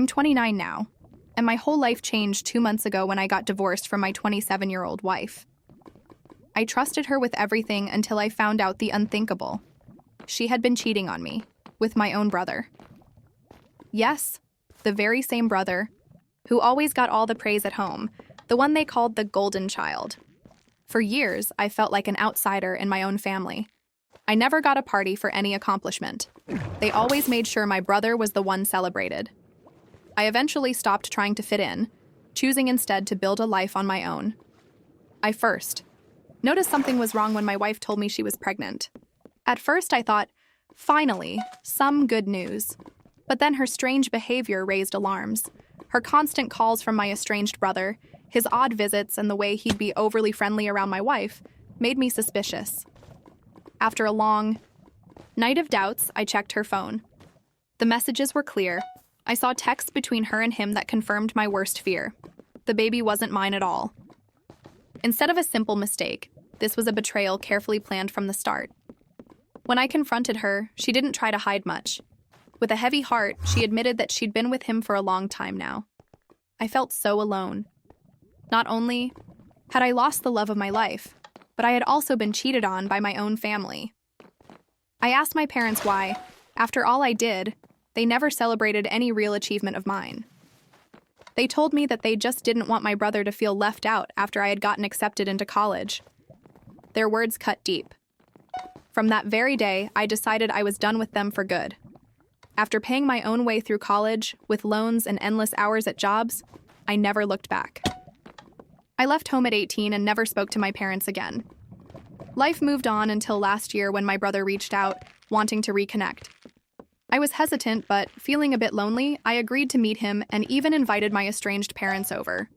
I'm 29 now, and my whole life changed 2 months ago when I got divorced from my 27-year-old wife. I trusted her with everything until I found out the unthinkable. She had been cheating on me, with my own brother. Yes, the very same brother, who always got all the praise at home, the one they called the golden child. For years, I felt like an outsider in my own family. I never got a party for any accomplishment. They always made sure my brother was the one celebrated. I eventually stopped trying to fit in, choosing instead to build a life on my own. I first noticed something was wrong when my wife told me she was pregnant. At first, I thought, finally, some good news. But then her strange behavior raised alarms. Her constant calls from my estranged brother, his odd visits, and the way he'd be overly friendly around my wife made me suspicious. After a long night of doubts, I checked her phone. The messages were clear. I saw texts between her and him that confirmed my worst fear. The baby wasn't mine at all. Instead of a simple mistake, this was a betrayal carefully planned from the start. When I confronted her, she didn't try to hide much. With a heavy heart, she admitted that she'd been with him for a long time now. I felt so alone. Not only had I lost the love of my life, but I had also been cheated on by my own family. I asked my parents why, after all I did, they never celebrated any real achievement of mine. They told me that they just didn't want my brother to feel left out after I had gotten accepted into college. Their words cut deep. From that very day, I decided I was done with them for good. After paying my own way through college, with loans and endless hours at jobs, I never looked back. I left home at 18 and never spoke to my parents again. Life moved on until last year when my brother reached out, wanting to reconnect. I was hesitant, but feeling a bit lonely, I agreed to meet him and even invited my estranged parents over.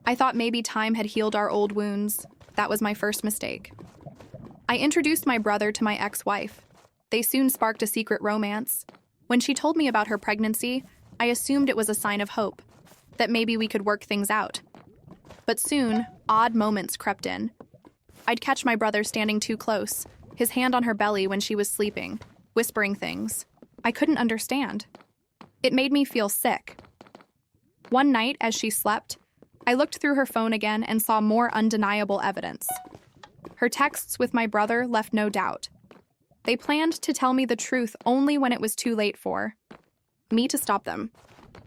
I thought maybe time had healed our old wounds. That was my first mistake. I introduced my brother to my ex-wife. They soon sparked a secret romance. When she told me about her pregnancy, I assumed it was a sign of hope, that maybe we could work things out. But soon, odd moments crept in. I'd catch my brother standing too close, his hand on her belly when she was sleeping, whispering things I couldn't understand. It made me feel sick. One night, as she slept, I looked through her phone again and saw more undeniable evidence. Her texts with my brother left no doubt. They planned to tell me the truth only when it was too late for me to stop them.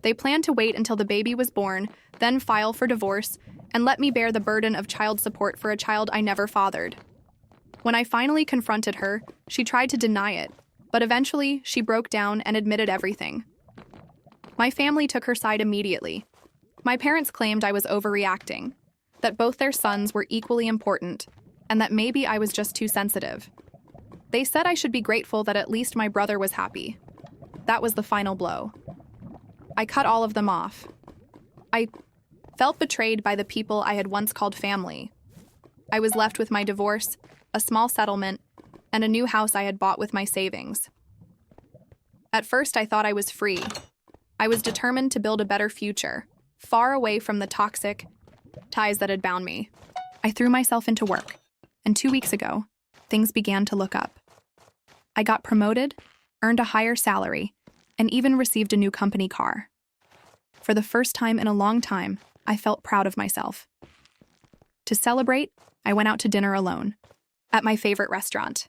They planned to wait until the baby was born, then file for divorce, and let me bear the burden of child support for a child I never fathered. When I finally confronted her, she tried to deny it, but eventually she broke down and admitted everything. My family took her side immediately. My parents claimed I was overreacting, that both their sons were equally important, and that maybe I was just too sensitive. They said I should be grateful that at least my brother was happy. That was the final blow. I cut all of them off. I felt betrayed by the people I had once called family. I was left with my divorce, a small settlement, and a new house I had bought with my savings. At first, I thought I was free. I was determined to build a better future, far away from the toxic ties that had bound me. I threw myself into work, and 2 weeks ago, things began to look up. I got promoted, earned a higher salary, and even received a new company car. For the first time in a long time, I felt proud of myself. To celebrate, I went out to dinner alone, at my favorite restaurant.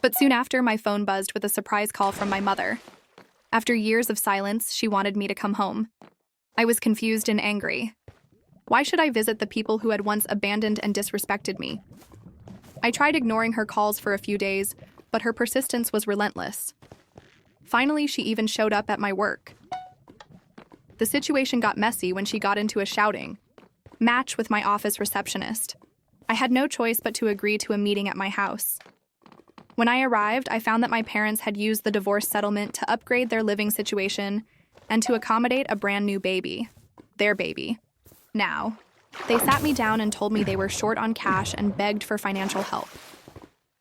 But soon after, my phone buzzed with a surprise call from my mother. After years of silence, she wanted me to come home. I was confused and angry. Why should I visit the people who had once abandoned and disrespected me? I tried ignoring her calls for a few days, but her persistence was relentless. Finally, she even showed up at my work. The situation got messy when she got into a shouting match with my office receptionist. I had no choice but to agree to a meeting at my house. When I arrived, I found that my parents had used the divorce settlement to upgrade their living situation and to accommodate a brand new baby. Their baby. Now, they sat me down and told me they were short on cash and begged for financial help.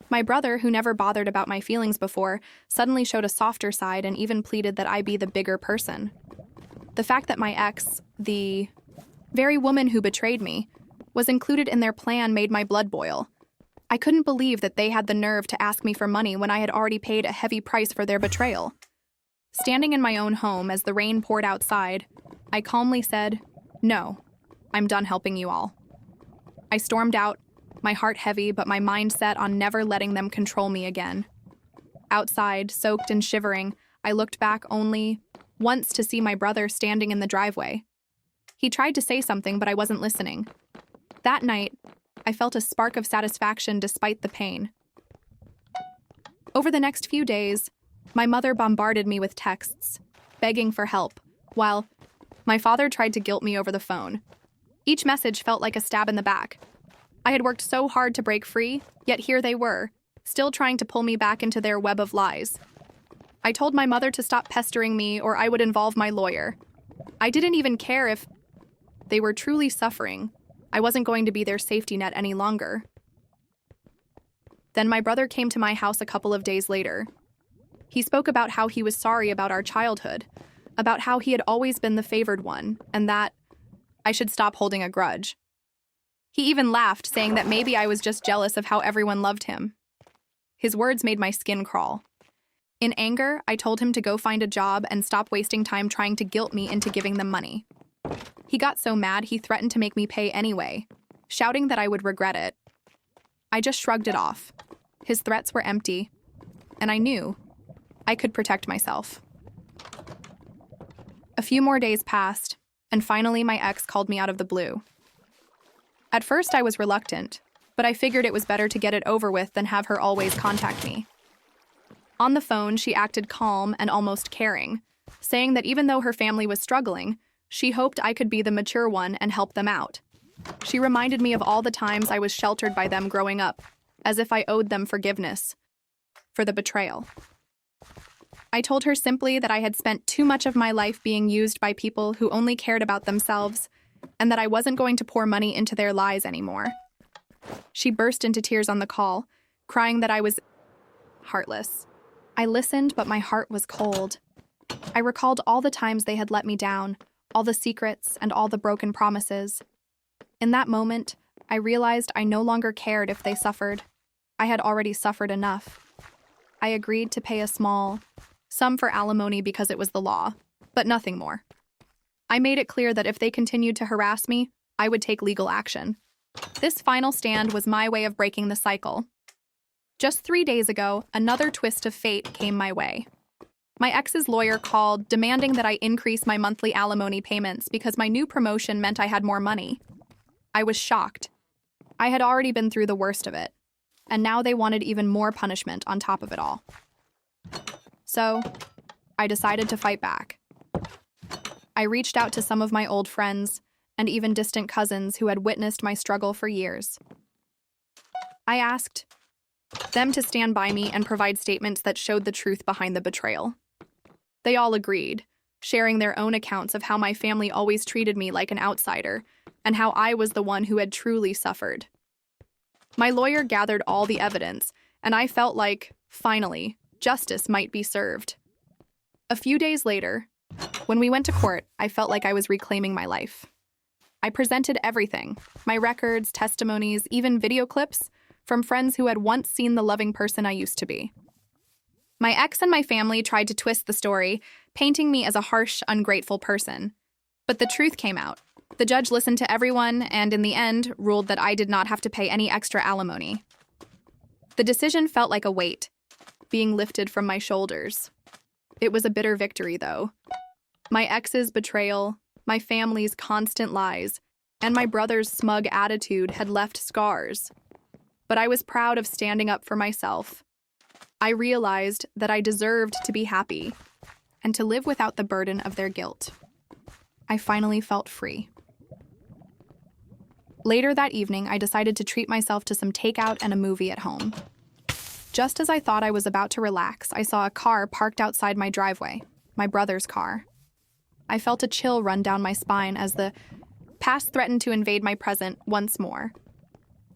My brother, who never bothered about my feelings before, suddenly showed a softer side and even pleaded that I be the bigger person. The fact that my ex, the very woman who betrayed me, was included in their plan made my blood boil. I couldn't believe that they had the nerve to ask me for money when I had already paid a heavy price for their betrayal. Standing in my own home as the rain poured outside, I calmly said, "No, I'm done helping you all." I stormed out, my heart heavy, but my mind set on never letting them control me again. Outside, soaked and shivering, I looked back only once to see my brother standing in the driveway. He tried to say something, but I wasn't listening. That night, I felt a spark of satisfaction despite the pain. Over the next few days, my mother bombarded me with texts, begging for help, while my father tried to guilt me over the phone. Each message felt like a stab in the back. I had worked so hard to break free, yet here they were, still trying to pull me back into their web of lies. I told my mother to stop pestering me or I would involve my lawyer. I didn't even care if they were truly suffering. I wasn't going to be their safety net any longer. Then my brother came to my house a couple of days later. He spoke about how he was sorry about our childhood, about how he had always been the favored one, and that I should stop holding a grudge. He even laughed, saying that maybe I was just jealous of how everyone loved him. His words made my skin crawl. In anger, I told him to go find a job and stop wasting time trying to guilt me into giving them money. He got so mad he threatened to make me pay anyway, shouting that I would regret it. I just shrugged it off. His threats were empty, and I knew I could protect myself. A few more days passed, and finally my ex called me out of the blue. At first I was reluctant, but I figured it was better to get it over with than have her always contact me. On the phone, she acted calm and almost caring, saying that even though her family was struggling, she hoped I could be the mature one and help them out. She reminded me of all the times I was sheltered by them growing up, as if I owed them forgiveness for the betrayal. I told her simply that I had spent too much of my life being used by people who only cared about themselves, and that I wasn't going to pour money into their lies anymore. She burst into tears on the call, crying that I was heartless. I listened, but my heart was cold. I recalled all the times they had let me down, all the secrets and all the broken promises. In that moment, I realized I no longer cared if they suffered. I had already suffered enough. I agreed to pay a small sum for alimony because it was the law, but nothing more. I made it clear that if they continued to harass me, I would take legal action. This final stand was my way of breaking the cycle. Just 3 days ago, another twist of fate came my way. My ex's lawyer called, demanding that I increase my monthly alimony payments because my new promotion meant I had more money. I was shocked. I had already been through the worst of it, and now they wanted even more punishment on top of it all. So, I decided to fight back. I reached out to some of my old friends and even distant cousins who had witnessed my struggle for years. I asked them to stand by me and provide statements that showed the truth behind the betrayal. They all agreed, sharing their own accounts of how my family always treated me like an outsider and how I was the one who had truly suffered. My lawyer gathered all the evidence, and I felt like, finally, justice might be served. A few days later, when we went to court, I felt like I was reclaiming my life. I presented everything, my records, testimonies, even video clips from friends who had once seen the loving person I used to be. My ex and my family tried to twist the story, painting me as a harsh, ungrateful person. But the truth came out. The judge listened to everyone and, in the end, ruled that I did not have to pay any extra alimony. The decision felt like a weight being lifted from my shoulders. It was a bitter victory, though. My ex's betrayal, my family's constant lies, and my brother's smug attitude had left scars. But I was proud of standing up for myself. I realized that I deserved to be happy and to live without the burden of their guilt. I finally felt free. Later that evening, I decided to treat myself to some takeout and a movie at home. Just as I thought I was about to relax, I saw a car parked outside my driveway, my brother's car. I felt a chill run down my spine as the past threatened to invade my present once more.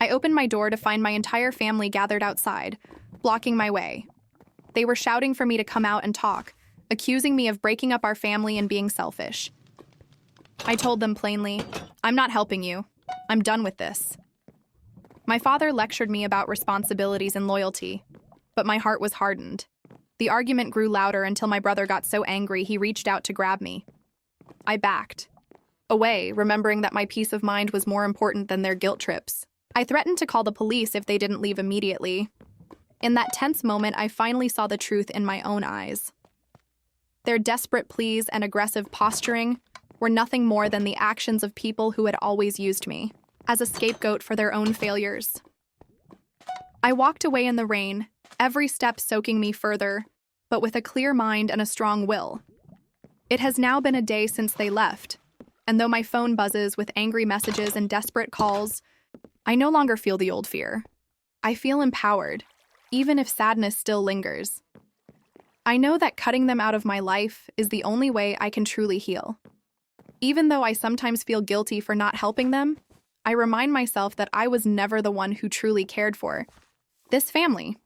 I opened my door to find my entire family gathered outside, blocking my way. They were shouting for me to come out and talk, accusing me of breaking up our family and being selfish. I told them plainly, "I'm not helping you. I'm done with this." My father lectured me about responsibilities and loyalty, but my heart was hardened. The argument grew louder until my brother got so angry he reached out to grab me. I backed away, remembering that my peace of mind was more important than their guilt trips. I threatened to call the police if they didn't leave immediately. In that tense moment, I finally saw the truth in my own eyes. Their desperate pleas and aggressive posturing were nothing more than the actions of people who had always used me as a scapegoat for their own failures. I walked away in the rain, every step soaking me further, but with a clear mind and a strong will. It has now been a day since they left, and though my phone buzzes with angry messages and desperate calls, I no longer feel the old fear. I feel empowered, even if sadness still lingers. I know that cutting them out of my life is the only way I can truly heal. Even though I sometimes feel guilty for not helping them, I remind myself that I was never the one who truly cared for this family.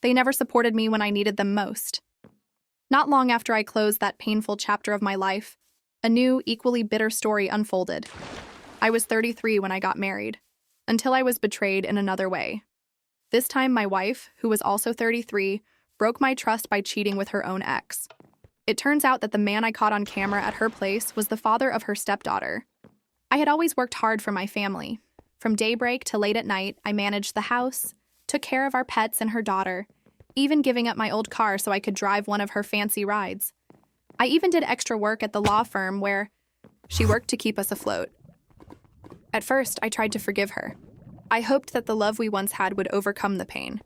They never supported me when I needed them most. Not long after I closed that painful chapter of my life, a new, equally bitter story unfolded. I was 33 when I got married, until I was betrayed in another way. This time, my wife, who was also 33, broke my trust by cheating with her own ex. It turns out that the man I caught on camera at her place was the father of her stepdaughter. I had always worked hard for my family. From daybreak to late at night, I managed the house, took care of our pets and her daughter, even giving up my old car so I could drive one of her fancy rides. I even did extra work at the law firm where she worked to keep us afloat. At first, I tried to forgive her. I hoped that the love we once had would overcome the pain.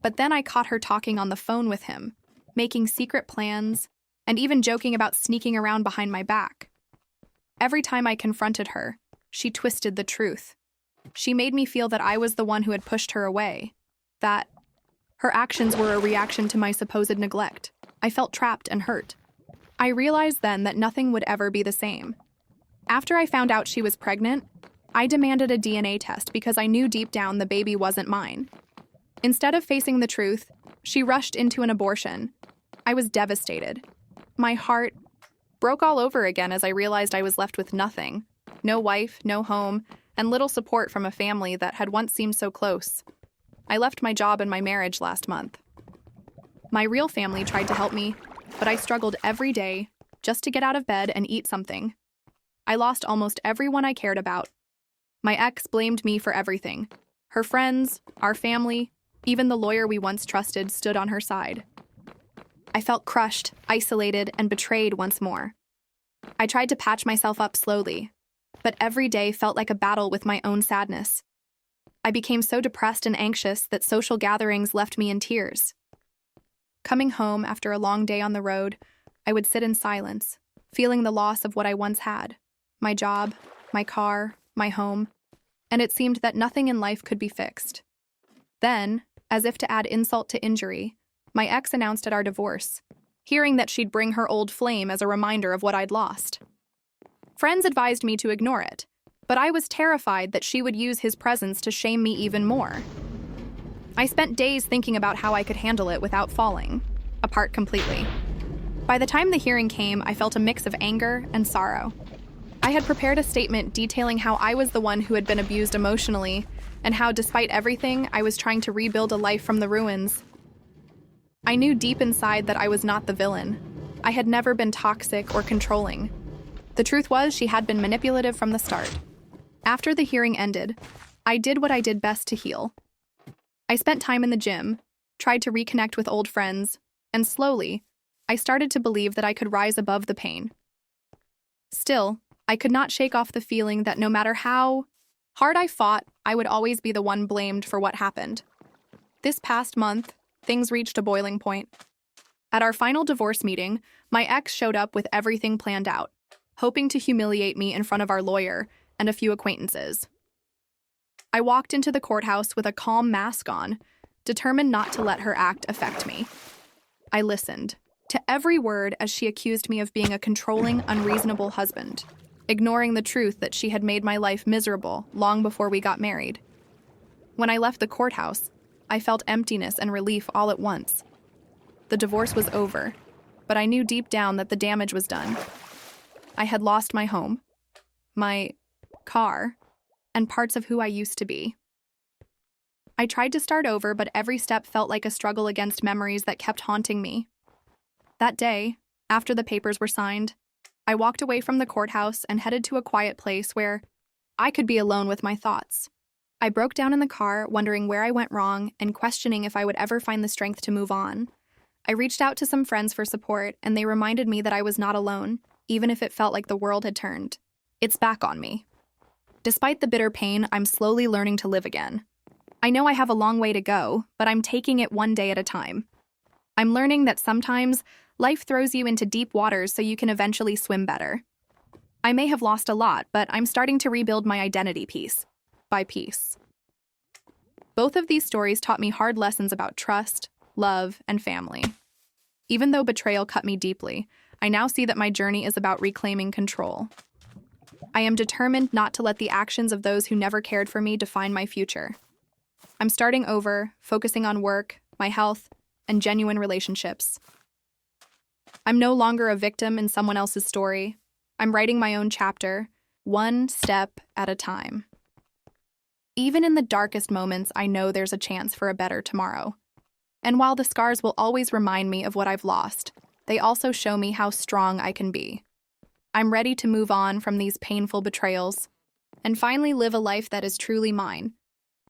But then I caught her talking on the phone with him, making secret plans, and even joking about sneaking around behind my back. Every time I confronted her, she twisted the truth. She made me feel that I was the one who had pushed her away, that her actions were a reaction to my supposed neglect. I felt trapped and hurt. I realized then that nothing would ever be the same. After I found out she was pregnant, I demanded a DNA test because I knew deep down the baby wasn't mine. Instead of facing the truth, she rushed into an abortion. I was devastated. My heart broke all over again as I realized I was left with nothing. No wife, no home, and little support from a family that had once seemed so close. I left my job and my marriage last month. My real family tried to help me, but I struggled every day just to get out of bed and eat something. I lost almost everyone I cared about. My ex blamed me for everything. Her friends, our family, even the lawyer we once trusted stood on her side. I felt crushed, isolated, and betrayed once more. I tried to patch myself up slowly, but every day felt like a battle with my own sadness. I became so depressed and anxious that social gatherings left me in tears. Coming home after a long day on the road, I would sit in silence, feeling the loss of what I once had: my job, my car, my home, and it seemed that nothing in life could be fixed. Then, as if to add insult to injury, my ex announced at our divorce, hearing that she'd bring her old flame as a reminder of what I'd lost. Friends advised me to ignore it, but I was terrified that she would use his presence to shame me even more. I spent days thinking about how I could handle it without falling apart completely. By the time the hearing came, I felt a mix of anger and sorrow. I had prepared a statement detailing how I was the one who had been abused emotionally, and how, despite everything, I was trying to rebuild a life from the ruins. I knew deep inside that I was not the villain. I had never been toxic or controlling. The truth was, she had been manipulative from the start. After the hearing ended, I did what I did best to heal. I spent time in the gym, tried to reconnect with old friends, and slowly, I started to believe that I could rise above the pain. Still, I could not shake off the feeling that no matter how hard I fought, I would always be the one blamed for what happened. This past month, things reached a boiling point. At our final divorce meeting, my ex showed up with everything planned out, hoping to humiliate me in front of our lawyer and a few acquaintances. I walked into the courthouse with a calm mask on, determined not to let her act affect me. I listened to every word as she accused me of being a controlling, unreasonable husband, ignoring the truth that she had made my life miserable long before we got married. When I left the courthouse, I felt emptiness and relief all at once. The divorce was over, but I knew deep down that the damage was done. I had lost my home, my car, and parts of who I used to be. I tried to start over, but every step felt like a struggle against memories that kept haunting me. That day, after the papers were signed, I walked away from the courthouse and headed to a quiet place where I could be alone with my thoughts. I broke down in the car, wondering where I went wrong and questioning if I would ever find the strength to move on. I reached out to some friends for support, and they reminded me that I was not alone, even if it felt like the world had turned. It's back on me. Despite the bitter pain, I'm slowly learning to live again. I know I have a long way to go, but I'm taking it one day at a time. I'm learning that sometimes life throws you into deep waters so you can eventually swim better. I may have lost a lot, but I'm starting to rebuild my identity piece by piece. Both of these stories taught me hard lessons about trust, love, and family. Even though betrayal cut me deeply, I now see that my journey is about reclaiming control. I am determined not to let the actions of those who never cared for me define my future. I'm starting over, focusing on work, my health, and genuine relationships. I'm no longer a victim in someone else's story. I'm writing my own chapter, one step at a time. Even in the darkest moments, I know there's a chance for a better tomorrow. And while the scars will always remind me of what I've lost, they also show me how strong I can be. I'm ready to move on from these painful betrayals and finally live a life that is truly mine,